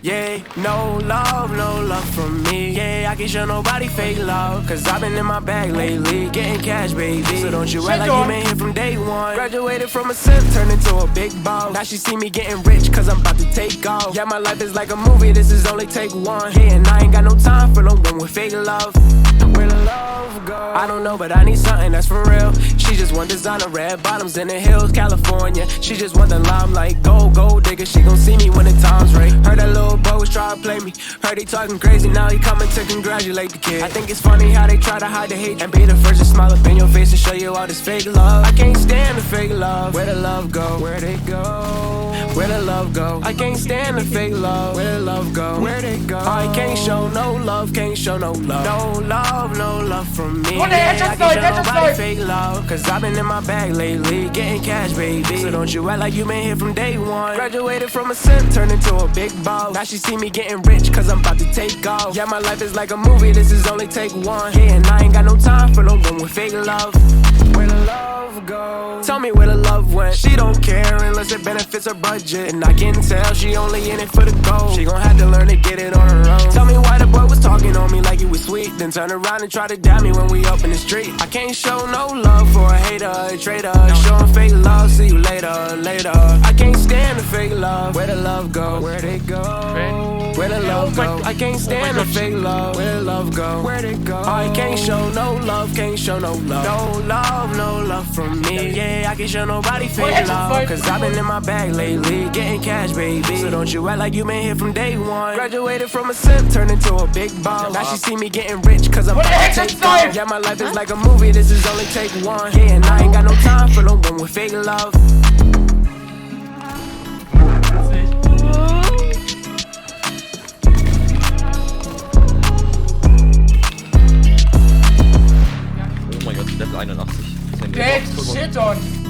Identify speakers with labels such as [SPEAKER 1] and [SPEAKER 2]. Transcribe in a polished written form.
[SPEAKER 1] Yeah, no love from me. Yeah, I can't show nobody fake love, cause I've been in my bag lately, getting cash, baby. So don't you act like you been here from day one. Graduated from a simp, turned into a big boss. Now she see me getting rich, cause I'm about to take off. Yeah, my life is like a movie, this is only take one. Yeah, and I ain't got no time for no one with fake love. Where the love go? I don't know, but I need something that's for real. She just want designer, red bottoms in the hills, California. She just want the limelight, gold digger. She gon' see me when the time's right. Heard that little boy was try to play me. Heard he talking crazy, now he coming to congratulate the kid. I think it's funny how they try to hide the hate and be the first to smile up in your face and show you all this fake love. I can't stand the fake love. Where the love go? Where'd it go? Where the love go? I can't stand the fake love. Where the love go? Where'd it go? I can't show no love, can't show no love. No love from me. Yeah, I can't show nobody fake love, cause I've been in my bag lately, getting cash, baby. So don't you act like you been here from day one. Graduated from a simp, turned into a big boss. Now she see me getting rich, cause I'm about to take off. Yeah, my life is like a movie, this is only take one. Yeah, and I ain't got no time for no one with fake love. Where the love go? Tell me where the love went. She don't care unless it benefits her budget, and I can tell she only in it for the gold. She gon' have to learn to get it on her own. Tell me why the boy was talking on me like he was sweet, then turn around and try to dab me when we up in the street. I can't show no love for a hater, a traitor. Showing fake love, see you later. I can't stand the fake love. Where the love go? Where'd it go? Where the love go? I can't stand the fake love. Where the love go? Where'd it go? I can't show no love, can't show no love. No love from me. Yeah, I can't show nobody fake love, cause I've been in my bag lately, getting cash, baby. So don't you act like you been here from day one. Graduated from a simp, turned into a big boss. Now she see me getting rich, cause I'm about to take off. Yeah, my life is like a movie, this is only take one. Yeah, and I ain't got no time for no one with fake love.
[SPEAKER 2] Oh mein Gott, Level 81.
[SPEAKER 3] Dead shit on.